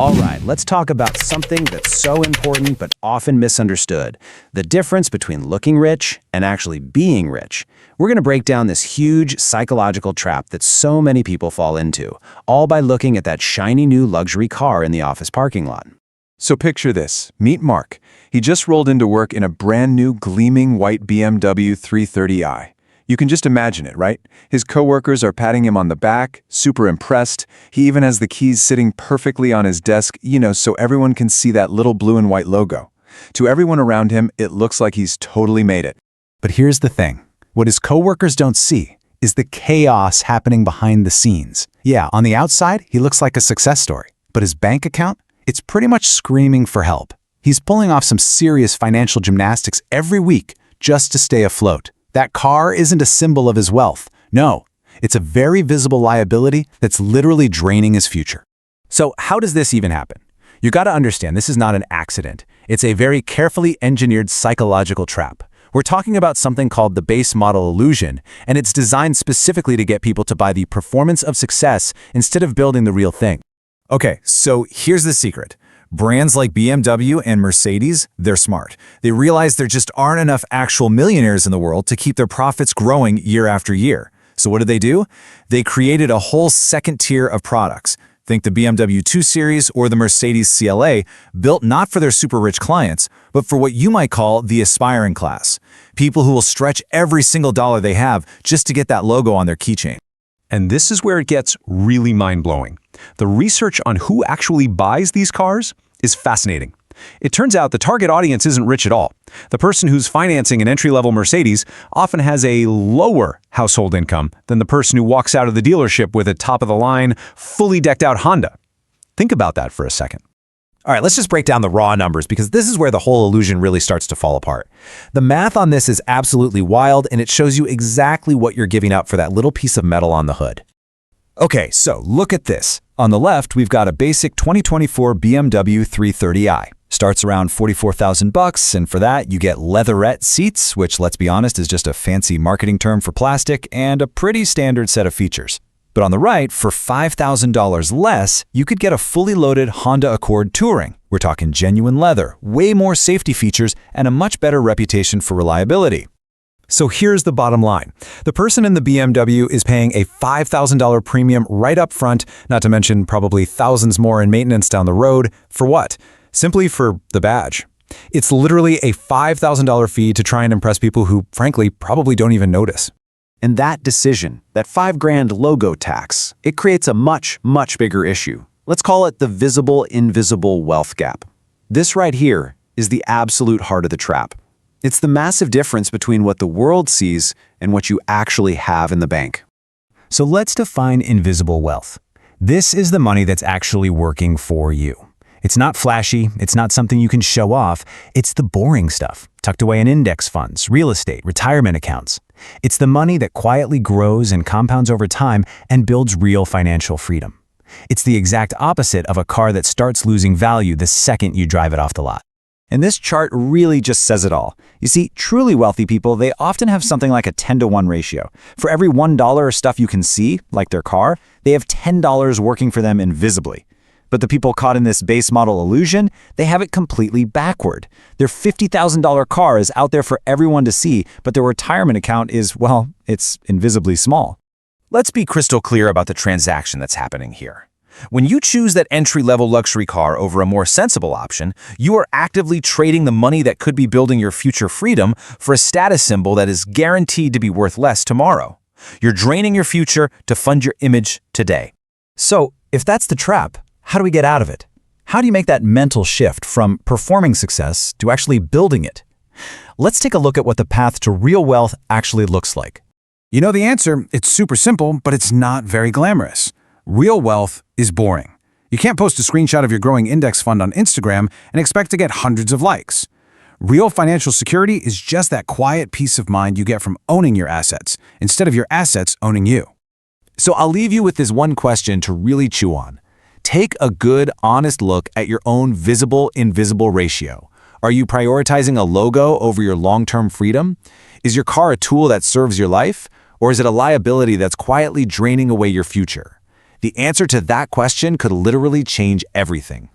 All right, let's talk about something that's so important but often misunderstood. The difference between looking rich and actually being rich. We're going to break down this huge psychological trap that so many people fall into, all by looking at that shiny new luxury car in the office parking lot. So picture this. Meet Mark. He just rolled into work in a brand new gleaming white BMW 330i. You can just imagine it, right? His coworkers are patting him on the back, super impressed. He even has the keys sitting perfectly on his desk, so everyone can see that little blue and white logo. To everyone around him, it looks like he's totally made it. But here's the thing. What his coworkers don't see is the chaos happening behind the scenes. Yeah, on the outside, he looks like a success story. But his bank account? It's pretty much screaming for help. He's pulling off some serious financial gymnastics every week just to stay afloat. That car isn't a symbol of his wealth. No, it's a very visible liability that's literally draining his future. So how does this even happen? You got to understand, this is not an accident. It's a very carefully engineered psychological trap. We're talking about something called the base model illusion, and it's designed specifically to get people to buy the performance of success instead of building the real thing. Okay, so here's the secret. Brands like BMW and Mercedes, they're smart. They realize there just aren't enough actual millionaires in the world to keep their profits growing year after year. So what do? They created a whole second tier of products. Think the BMW 2 Series or the Mercedes CLA, built not for their super rich clients, but for what you might call the aspiring class. People who will stretch every single dollar they have just to get that logo on their keychain. And this is where it gets really mind-blowing. The research on who actually buys these cars is fascinating. It turns out the target audience isn't rich at all. The person who's financing an entry-level Mercedes often has a lower household income than the person who walks out of the dealership with a top-of-the-line, fully decked-out Honda. Think about that for a second. All right, let's just break down the raw numbers because this is where the whole illusion really starts to fall apart. The math on this is absolutely wild, and it shows you exactly what you're giving up for that little piece of metal on the hood. Okay, so look at this. On the left, we've got a basic 2024 BMW 330i. Starts around $44,000, and for that, you get leatherette seats, which, let's be honest, is just a fancy marketing term for plastic, and a pretty standard set of features. But on the right, for $5,000 less, you could get a fully loaded Honda Accord Touring. We're talking genuine leather, way more safety features, and a much better reputation for reliability. So here's the bottom line. The person in the BMW is paying a $5,000 premium right up front, not to mention probably thousands more in maintenance down the road. For what? Simply for the badge. It's literally a $5,000 fee to try and impress people who, frankly, probably don't even notice. And that decision, that $5,000 logo tax, it creates a much, much bigger issue. Let's call it the visible-invisible wealth gap. This right here is the absolute heart of the trap. It's the massive difference between what the world sees and what you actually have in the bank. So let's define invisible wealth. This is the money that's actually working for you. It's not flashy, it's not something you can show off, it's the boring stuff, tucked away in index funds, real estate, retirement accounts. It's the money that quietly grows and compounds over time and builds real financial freedom. It's the exact opposite of a car that starts losing value the second you drive it off the lot. And this chart really just says it all. You see, truly wealthy people, they often have something like a 10-to-1 ratio. For every $1 of stuff you can see, like their car, they have $10 working for them invisibly. But the people caught in this base model illusion, they have it completely backward. Their $50,000 car is out there for everyone to see, but their retirement account is, well, it's invisibly small. Let's be crystal clear about the transaction that's happening here. When you choose that entry-level luxury car over a more sensible option, you are actively trading the money that could be building your future freedom for a status symbol that is guaranteed to be worth less tomorrow. You're draining your future to fund your image today. So, if that's the trap, how do we get out of it? How do you make that mental shift from performing success to actually building it? Let's take a look at what the path to real wealth actually looks like. You know the answer, it's super simple, but it's not very glamorous. Real wealth is boring. You can't post a screenshot of your growing index fund on Instagram and expect to get hundreds of likes. Real financial security is just that quiet peace of mind you get from owning your assets, instead of your assets owning you. So I'll leave you with this one question to really chew on. Take a good, honest look at your own visible-invisible ratio. Are you prioritizing a logo over your long-term freedom? Is your car a tool that serves your life? Or is it a liability that's quietly draining away your future? The answer to that question could literally change everything.